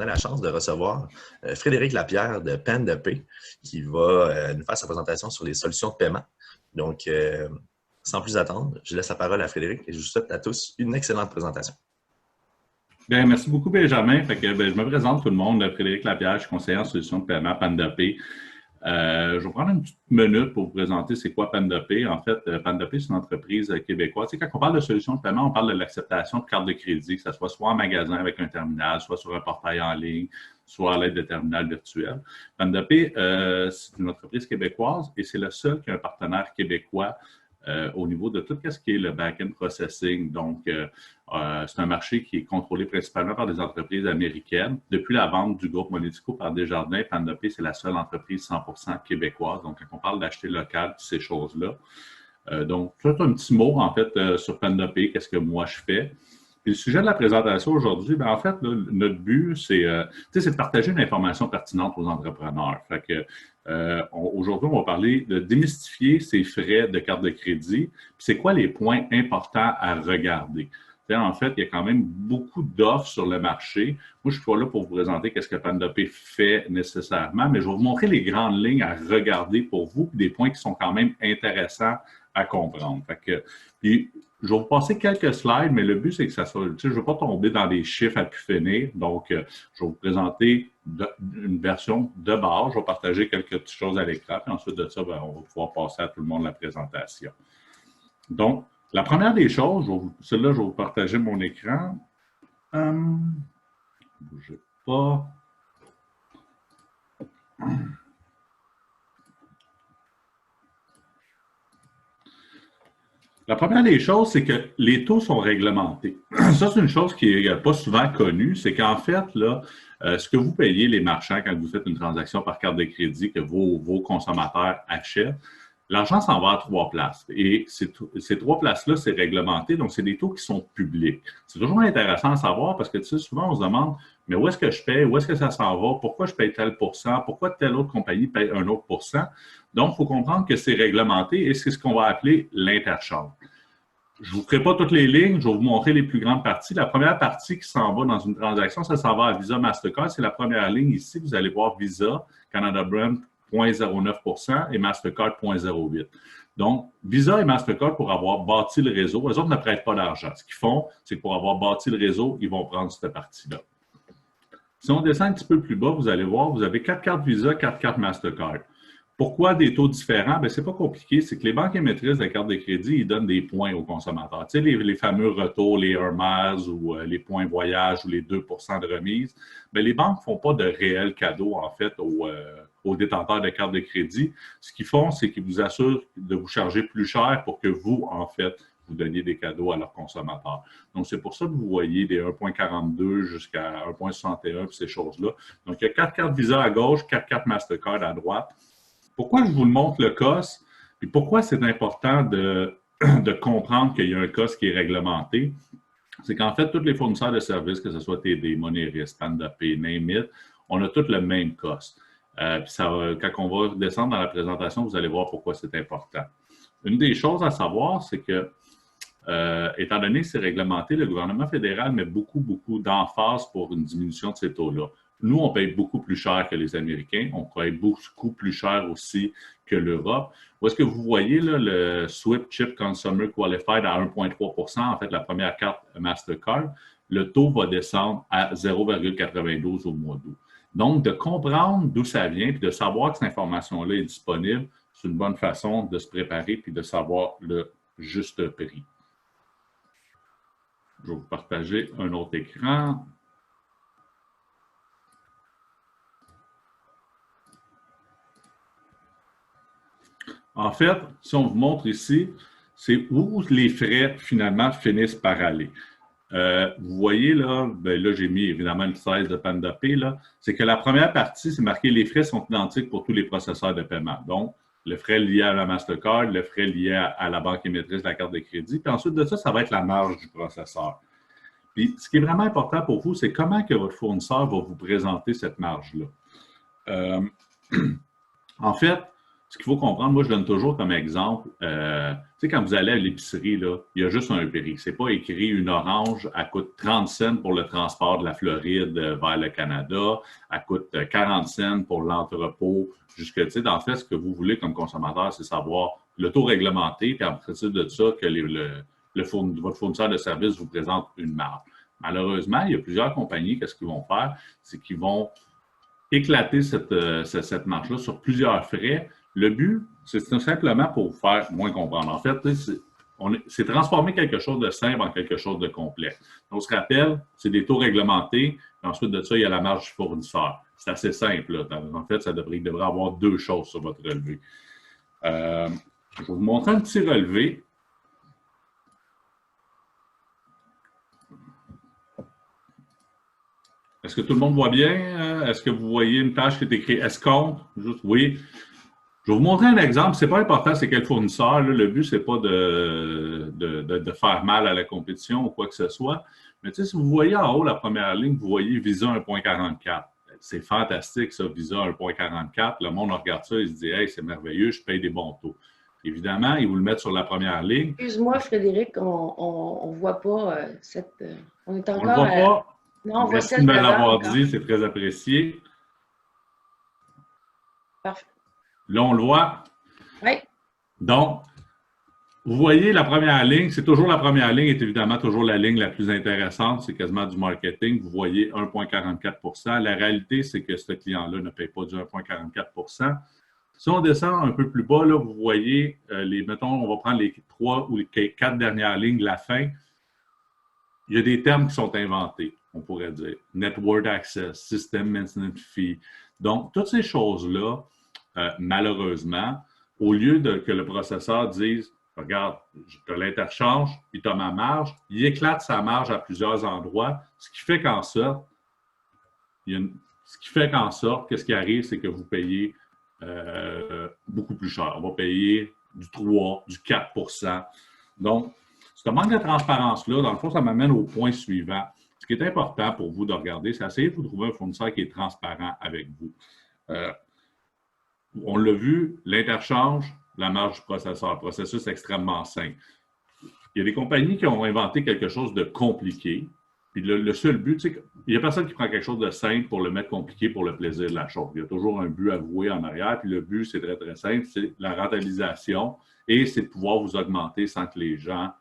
a la chance de recevoir Frédéric Lapierre de PenDePay qui va nous faire sa présentation sur les solutions de paiement. Donc, sans plus attendre, je laisse la parole à Frédéric et je vous souhaite à tous une excellente présentation. Bien, merci beaucoup, Benjamin. Je me présente tout le monde. Frédéric Lapierre, je suis conseiller en solutions de paiement PenDePay. Je vais prendre une petite minute pour vous présenter c'est quoi PenDePay. En fait, PenDePay, c'est une entreprise québécoise. Tu sais, quand on parle de solutions de paiement, on parle de l'acceptation de cartes de crédit, que ce soit en magasin avec un terminal, soit sur un portail en ligne, soit à l'aide de terminal virtuel. PenDePay, c'est une entreprise québécoise et c'est le seul qui a un partenaire québécois au niveau de tout ce qui est le back-end processing. Donc, c'est un marché qui est contrôlé principalement par des entreprises américaines. Depuis la vente du groupe Monético par Desjardins, PenDePay, c'est la seule entreprise 100% québécoise. Donc, quand on parle d'acheter local, ces choses-là. Donc, peut-être un petit mot, en fait, sur PenDePay, qu'est-ce que moi je fais. Puis le sujet de la présentation aujourd'hui, en fait, là, notre but, c'est de partager une information pertinente aux entrepreneurs. Fait que aujourd'hui, on va parler de démystifier ces frais de carte de crédit. Puis c'est quoi les points importants à regarder? En fait, il y a quand même beaucoup d'offres sur le marché. Moi, je suis pas là pour vous présenter qu'est-ce que PenDePay fait nécessairement, mais je vais vous montrer les grandes lignes à regarder pour vous, puis des points qui sont quand même intéressants à comprendre. Fait que, puis, je vais vous passer quelques slides, mais le but, c'est que ça soit, je ne veux pas tomber dans des chiffres à pu finir. Donc, je vais vous présenter une version de base. Je vais partager quelques petites choses à l'écran. Puis ensuite de ça, on va pouvoir passer à tout le monde la présentation. Donc, la première des choses, celle-là, je vais vous partager mon écran. Bougez pas. La première des choses, c'est que les taux sont réglementés. Ça, c'est une chose qui n'est pas souvent connue. C'est qu'en fait, là, ce que vous payez les marchands quand vous faites une transaction par carte de crédit que vos consommateurs achètent, l'argent s'en va à 3 places. Et ces 3 places-là, c'est réglementé, donc c'est des taux qui sont publics. C'est toujours intéressant à savoir parce que tu sais, souvent, on se demande, mais où est-ce que je paye? Où est-ce que ça s'en va? Pourquoi je paye tel pourcent? Pourquoi telle autre compagnie paye un autre pourcent? Donc, il faut comprendre que c'est réglementé et c'est ce qu'on va appeler l'interchange. Je ne vous ferai pas toutes les lignes, je vais vous montrer les plus grandes parties. La première partie qui s'en va dans une transaction, ça s'en va à Visa Mastercard. C'est la première ligne ici. Vous allez voir Visa, Canada Brand, 0,09 et Mastercard 0,08. Donc, Visa et Mastercard, pour avoir bâti le réseau, eux autres ne prêtent pas d'argent. Ce qu'ils font, c'est que pour avoir bâti le réseau, ils vont prendre cette partie-là. Si on descend un petit peu plus bas, vous allez voir, vous avez 4 cartes Visa, 4 cartes Mastercard. Pourquoi des taux différents? Bien, c'est pas compliqué. C'est que les banques émettrices de cartes de crédit, ils donnent des points aux consommateurs. Tu sais, les fameux retours, les Hermès ou les points voyage ou les 2 de remise. Bien, les banques ne font pas de réels cadeaux, en fait, aux détenteurs de cartes de crédit. Ce qu'ils font, c'est qu'ils vous assurent de vous charger plus cher pour que vous, en fait, vous donniez des cadeaux à leurs consommateurs. Donc, c'est pour ça que vous voyez des 1,42 jusqu'à 1,61 et ces choses-là. Donc, il y a 4 cartes Visa à gauche, 4 cartes Mastercard à droite. Pourquoi je vous le montre le COS et pourquoi c'est important de comprendre qu'il y a un COS qui est réglementé? C'est qu'en fait, tous les fournisseurs de services, que ce soit TD, Moneris, PenDePay, Name It, on a tous le même COS. Quand on va descendre dans la présentation, vous allez voir pourquoi c'est important. Une des choses à savoir, c'est que, étant donné que c'est réglementé, le gouvernement fédéral met beaucoup d'emphase pour une diminution de ces taux-là. Nous, on paye beaucoup plus cher que les Américains. On paye beaucoup plus cher aussi que l'Europe. Où est-ce que vous voyez là, le SWIFT Chip Consumer Qualified à 1,3 en fait, la première carte Mastercard, le taux va descendre à 0,92 au mois d'août. Donc, de comprendre d'où ça vient et de savoir que cette information-là est disponible, c'est une bonne façon de se préparer et de savoir le juste prix. Je vais vous partager un autre écran. En fait, si on vous montre ici, c'est où les frais finalement finissent par aller. Vous voyez là, ben là j'ai mis évidemment le 16 de PenDePay, c'est que la première partie, c'est marqué les frais sont identiques pour tous les processeurs de paiement. Donc, le frais lié à la Mastercard, le frais lié à la banque émettrice de la carte de crédit. Puis ensuite de ça, ça va être la marge du processeur. Puis ce qui est vraiment important pour vous, c'est comment que votre fournisseur va vous présenter cette marge-là. En fait, ce qu'il faut comprendre, moi, je donne toujours comme exemple, tu sais, quand vous allez à l'épicerie, là, il y a juste un prix. C'est pas écrit une orange, elle coûte 30 cents pour le transport de la Floride vers le Canada, elle coûte 40 cents pour l'entrepôt. Jusque, tu sais, en fait, ce que vous voulez comme consommateur, c'est savoir le taux réglementé, puis en principe de ça, que votre fournisseur de services vous présente une marge. Malheureusement, il y a plusieurs compagnies, qu'est-ce qu'ils vont faire? C'est qu'ils vont éclater cette marge-là sur plusieurs frais. Le but, c'est simplement pour vous faire moins comprendre. En fait, c'est transformer quelque chose de simple en quelque chose de complexe. On se rappelle, c'est des taux réglementés, et ensuite de ça, il y a la marge du fournisseur. C'est assez simple. Là. En fait, il devrait avoir deux choses sur votre relevé. Je vais vous montrer un petit relevé. Est-ce que tout le monde voit bien? Est-ce que vous voyez une page qui est écrite escompte? Juste oui. Je vais vous montrer un exemple. Ce n'est pas important, c'est quel fournisseur. Là. Le but, ce n'est pas de faire mal à la compétition ou quoi que ce soit. Mais tu sais, si vous voyez en haut la première ligne, vous voyez Visa 1.44. C'est fantastique, ça, Visa 1.44. Le monde regarde ça et se dit « Hey, c'est merveilleux, je paye des bons taux. » Évidemment, ils vous le mettent sur la première ligne. Excuse-moi, Frédéric, on ne voit pas cette... On est encore... On ne le voit pas. Non, on voit merci celle de me l'avoir dit, c'est très apprécié. Parfait. Là, on le voit. Oui. Donc, vous voyez la première ligne, c'est toujours la première ligne, est évidemment toujours la ligne la plus intéressante, c'est quasiment du marketing. Vous voyez 1,44 %. La réalité, c'est que ce client-là ne paye pas du 1,44 %. Si on descend un peu plus bas, là, vous voyez, mettons, on va prendre les 3 ou les 4 dernières lignes de la fin. Il y a des termes qui sont inventés, on pourrait dire. Network Access, System Maintenance Fee. Donc, toutes ces choses-là, malheureusement, au lieu que le processeur dise « Regarde, tu as l'interchange, puis tu as ma marge », il éclate sa marge à plusieurs endroits, ce qui fait qu'en sorte, qu'est-ce qui arrive, c'est que vous payez beaucoup plus cher. On va payer du 3, du 4 %. Donc, ce manque de transparence-là, dans le fond, ça m'amène au point suivant. Ce qui est important pour vous de regarder, c'est essayer de vous trouver un fournisseur qui est transparent avec vous. On l'a vu, l'interchange, la marge du processeur, processus extrêmement simple. Il y a des compagnies qui ont inventé quelque chose de compliqué. Puis le seul but, c'est qu'il n'y a personne qui prend quelque chose de simple pour le mettre compliqué pour le plaisir de la chose. Il y a toujours un but avoué en arrière. Puis le but, c'est très, très simple, c'est la rentabilisation et c'est de pouvoir vous augmenter sans que les gens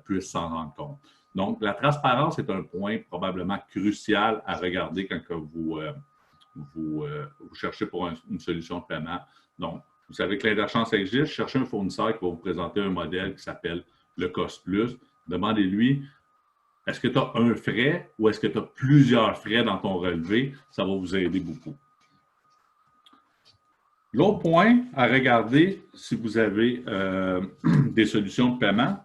puissent s'en rendre compte. Donc, la transparence est un point probablement crucial à regarder quand vous cherchez pour une solution de paiement. Donc, vous savez que l'interchange existe. Cherchez un fournisseur qui va vous présenter un modèle qui s'appelle le Cost Plus. Demandez-lui, est-ce que tu as un frais ou est-ce que tu as plusieurs frais dans ton relevé? Ça va vous aider beaucoup. L'autre point à regarder, si vous avez des solutions de paiement,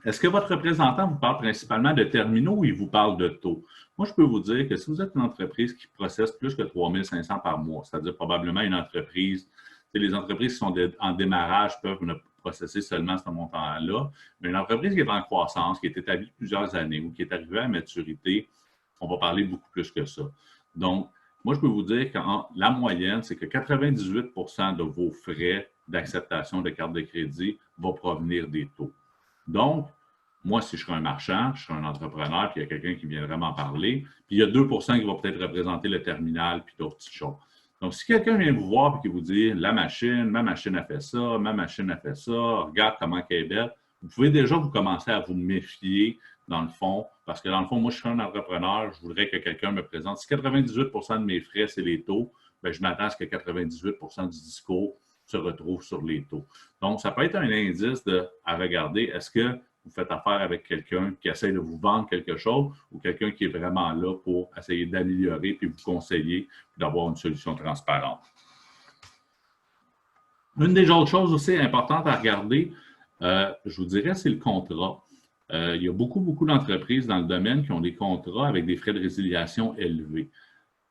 est-ce que votre représentant vous parle principalement de terminaux ou il vous parle de taux? Moi, je peux vous dire que si vous êtes une entreprise qui processe plus que 3 500 par mois, c'est-à-dire probablement une entreprise, les entreprises qui sont en démarrage peuvent ne processer seulement ce montant-là, mais une entreprise qui est en croissance, qui est établie plusieurs années ou qui est arrivée à maturité, on va parler beaucoup plus que ça. Donc, moi, je peux vous dire que la moyenne, c'est que 98 % de vos frais d'acceptation de carte de crédit vont provenir des taux. Donc, moi, si je serais un marchand, je serais un entrepreneur, puis il y a quelqu'un qui vient vraiment parler, puis il y a 2 % qui vont peut-être représenter le terminal, puis d'autres petites choses. Donc, si quelqu'un vient vous voir et qui vous dit « ma machine a fait ça, ma machine a fait ça, regarde comment elle est belle », vous pouvez déjà vous commencer à vous méfier dans le fond, parce que dans le fond, moi, je suis un entrepreneur, je voudrais que quelqu'un me présente. Si 98 % de mes frais, c'est les taux, bien, je m'attends à ce que 98 % du discours se retrouve sur les taux. Donc, ça peut être un indice à regarder. Est-ce que vous faites affaire avec quelqu'un qui essaie de vous vendre quelque chose ou quelqu'un qui est vraiment là pour essayer d'améliorer puis vous conseiller d'avoir une solution transparente? Une des autres choses aussi importantes à regarder, je vous dirais, c'est le contrat. Il y a beaucoup d'entreprises dans le domaine qui ont des contrats avec des frais de résiliation élevés.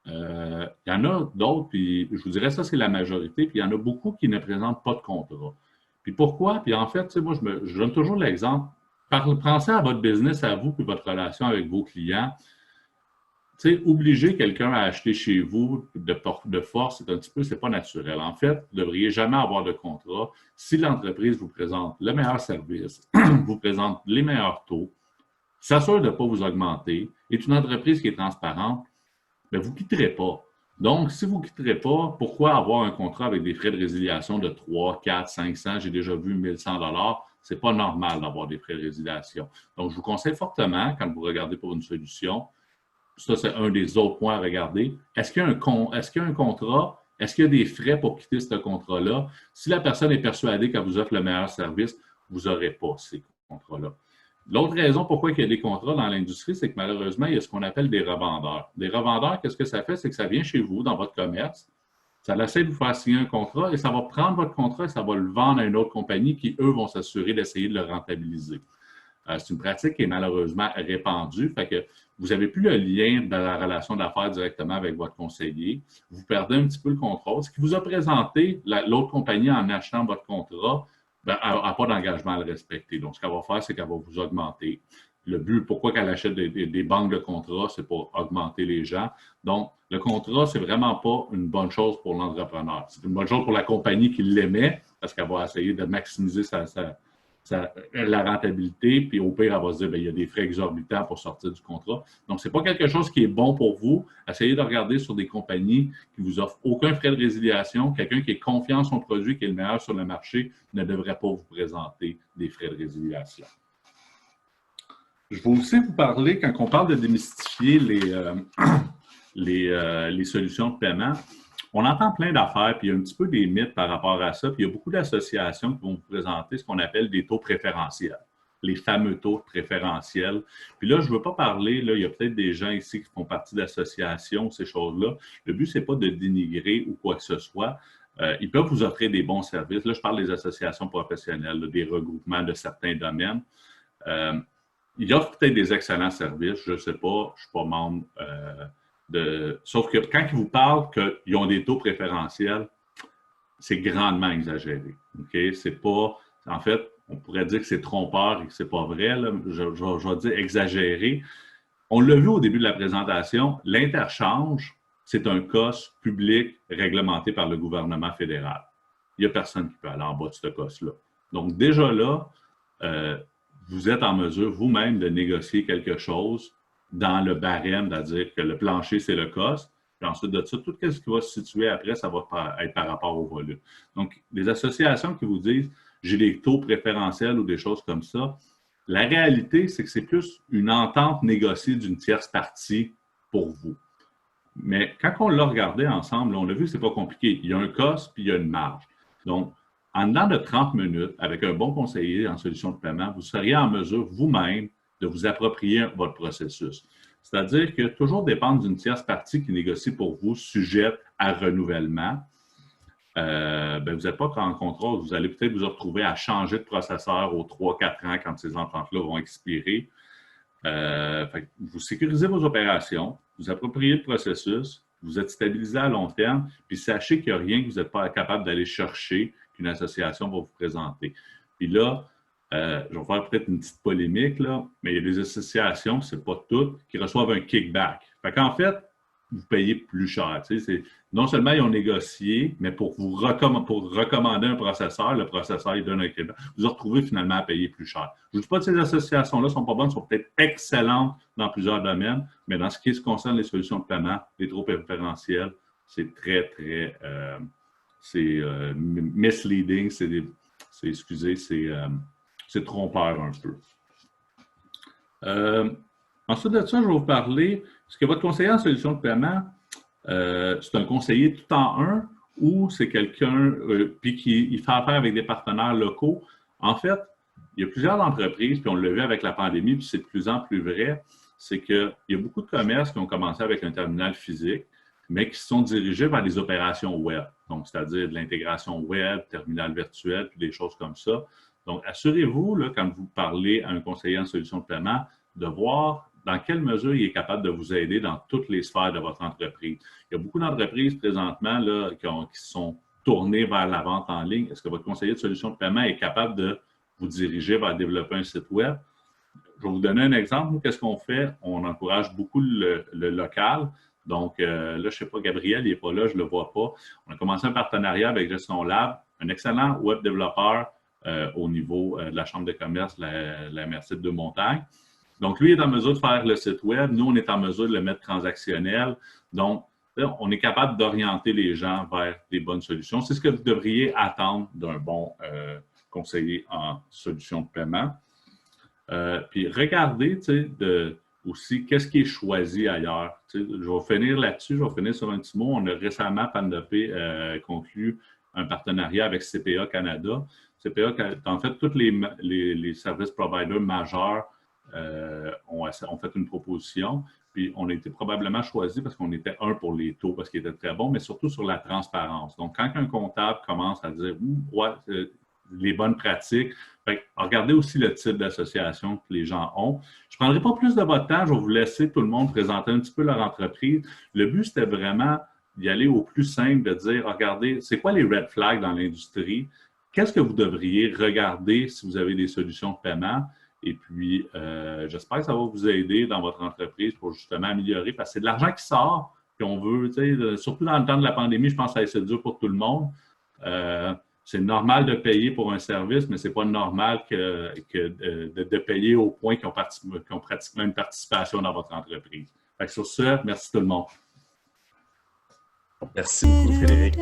Il y en a d'autres, puis je vous dirais ça, c'est la majorité, puis il y en a beaucoup qui ne présentent pas de contrat. Puis pourquoi? Puis en fait, moi, je donne toujours l'exemple. Pensez à votre business, à vous, puis votre relation avec vos clients. Tu sais, obliger quelqu'un à acheter chez vous de force, c'est un petit peu, c'est pas naturel. En fait, vous ne devriez jamais avoir de contrat si l'entreprise vous présente le meilleur service, vous présente les meilleurs taux, s'assure de ne pas vous augmenter, est une entreprise qui est transparente, mais vous ne quitterez pas. Donc, si vous ne quitterez pas, pourquoi avoir un contrat avec des frais de résiliation de 3, 4, 500, j'ai déjà vu 1100 $, c'est pas normal d'avoir des frais de résiliation. Donc, je vous conseille fortement, quand vous regardez pour une solution, ça, c'est un des autres points à regarder. Est-ce qu'il y a un contrat? Est-ce qu'il y a des frais pour quitter ce contrat-là? Si la personne est persuadée qu'elle vous offre le meilleur service, vous n'aurez pas ces contrats-là. L'autre raison pourquoi il y a des contrats dans l'industrie, c'est que malheureusement, il y a ce qu'on appelle des revendeurs. Des revendeurs, qu'est-ce que ça fait? C'est que ça vient chez vous, dans votre commerce, ça essaie de vous faire signer un contrat et ça va prendre votre contrat et ça va le vendre à une autre compagnie qui, eux, vont s'assurer d'essayer de le rentabiliser. C'est une pratique qui est malheureusement répandue. Fait que vous n'avez plus le lien de la relation d'affaires directement avec votre conseiller. Vous perdez un petit peu le contrôle. Ce qui vous a présenté l'autre compagnie en achetant votre contrat n'a pas d'engagement à le respecter. Donc, ce qu'elle va faire, c'est qu'elle va vous augmenter. Le but, pourquoi qu'elle achète des banques de contrats, c'est pour augmenter les gens. Donc, le contrat, c'est vraiment pas une bonne chose pour l'entrepreneur. C'est une bonne chose pour la compagnie qui l'émet parce qu'elle va essayer de maximiser la rentabilité, puis au pire, elle va se dire, bien, il y a des frais exorbitants pour sortir du contrat. Donc, ce n'est pas quelque chose qui est bon pour vous. Essayez de regarder sur des compagnies qui ne vous offrent aucun frais de résiliation. Quelqu'un qui est confiant en son produit, qui est le meilleur sur le marché, ne devrait pas vous présenter des frais de résiliation. Je vais aussi vous parler, quand on parle de démystifier les solutions de paiement, on entend plein d'affaires, puis il y a un petit peu des mythes par rapport à ça, puis il y a beaucoup d'associations qui vont vous présenter ce qu'on appelle des taux préférentiels, les fameux taux préférentiels. Puis là, je ne veux pas parler, là, il y a peut-être des gens ici qui font partie d'associations, ces choses-là. Le but, ce n'est pas de dénigrer ou quoi que ce soit. Ils peuvent vous offrir des bons services. Là, je parle des associations professionnelles, là, des regroupements de certains domaines. Ils offrent peut-être des excellents services, je ne sais pas, je ne suis pas membre sauf que quand ils vous parlent qu'ils ont des taux préférentiels, c'est grandement exagéré. Okay? C'est pas, en fait, on pourrait dire que c'est trompeur et que c'est pas vrai. Là. Je vais dire exagéré. On l'a vu au début de la présentation, l'interchange, c'est un cost public réglementé par le gouvernement fédéral. Il n'y a personne qui peut aller en bas de ce cost-là. Donc, déjà là, vous êtes en mesure vous-même de négocier quelque chose dans le barème, c'est-à-dire que le plancher, c'est le cost. Puis ensuite de ça, tout ce qui va se situer après, ça va être par rapport au volume. Donc, les associations qui vous disent « j'ai des taux préférentiels » ou des choses comme ça, la réalité, c'est que c'est plus une entente négociée d'une tierce partie pour vous. Mais quand on l'a regardé ensemble, on a vu que ce n'est pas compliqué. Il y a un cost, puis il y a une marge. Donc, en dedans de 30 minutes, avec un bon conseiller en solution de paiement, vous seriez en mesure vous-même de vous approprier votre processus. C'est-à-dire que toujours dépendre d'une tierce partie qui négocie pour vous, sujette à renouvellement, vous n'êtes pas en contrôle. Vous allez peut-être vous retrouver à changer de processeur aux 3-4 ans quand ces ententes-là vont expirer. Vous sécurisez vos opérations, vous appropriez le processus, vous êtes stabilisé à long terme, puis sachez qu'il n'y a rien que vous n'êtes pas capable d'aller chercher qu'une association va vous présenter. Puis là, je vais faire peut-être une petite polémique, là, mais il y a des associations, ce n'est pas toutes, qui reçoivent un kickback. Fait qu'en fait, vous payez plus cher. Tu sais, non seulement ils ont négocié, mais pour recommander un processeur, le processeur, il donne un kickback. Vous vous retrouvez finalement à payer plus cher. Je ne dis pas que ces associations-là ne sont pas bonnes, sont peut-être excellentes dans plusieurs domaines, mais dans ce qui concerne les solutions de paiement, les taux préférentiels, c'est très, très misleading, c'est trompeur un peu. Ensuite de ça, je vais vous parler, est-ce que votre conseiller en solution de paiement, c'est un conseiller tout en un ou c'est quelqu'un puis qui fait affaire avec des partenaires locaux? En fait, il y a plusieurs entreprises, puis on l'a vu avec la pandémie, puis c'est de plus en plus vrai, c'est qu'il y a beaucoup de commerces qui ont commencé avec un terminal physique, mais qui se sont dirigés vers des opérations web. Donc, c'est-à-dire de l'intégration web, terminal virtuel, puis des choses comme ça. Donc, assurez-vous, là, quand vous parlez à un conseiller en solution de paiement, de voir dans quelle mesure il est capable de vous aider dans toutes les sphères de votre entreprise. Il y a beaucoup d'entreprises présentement là, qui sont tournées vers la vente en ligne. Est-ce que votre conseiller de solution de paiement est capable de vous diriger vers développer un site web? je vais vous donner un exemple. Nous, qu'est-ce qu'on fait? On encourage beaucoup le local. Donc, là, je ne sais pas, Gabriel, il n'est pas là, je ne le vois pas. On a commencé un partenariat avec Gestion Lab, un excellent web développeur au niveau de la Chambre de commerce, la MRC de Deux-Montagnes. Donc, lui est en mesure de faire le site web. Nous, on est en mesure de le mettre transactionnel. Donc, là, on est capable d'orienter les gens vers des bonnes solutions. C'est ce que vous devriez attendre d'un bon conseiller en solution de paiement. Puis, regardez, aussi, qu'est-ce qui est choisi ailleurs. Je vais finir là-dessus, je vais finir sur un petit mot. On a récemment, Pan2P, conclu un partenariat avec CPA Canada. CPA, en fait, tous les service providers majeurs ont fait une proposition, puis on a été probablement choisi parce qu'on était un pour les taux, parce qu'il était très bon, mais surtout sur la transparence. Donc, quand un comptable commence à dire « ouais, les bonnes pratiques », regardez aussi le type d'association que les gens ont. Je ne prendrai pas plus de votre temps, je vais vous laisser tout le monde présenter un petit peu leur entreprise. Le but, c'était vraiment d'y aller au plus simple, de dire, regardez, c'est quoi les red flags dans l'industrie? Qu'est-ce que vous devriez regarder si vous avez des solutions de paiement? Et puis, j'espère que ça va vous aider dans votre entreprise pour justement améliorer, parce que c'est de l'argent qui sort, puis on veut, surtout dans le temps de la pandémie, je pense que c'est dur pour tout le monde. C'est normal de payer pour un service, mais ce n'est pas normal de payer au point qu'ils ont pratiquement une participation dans votre entreprise. Fait que sur ce, merci tout le monde. Merci beaucoup, Frédéric.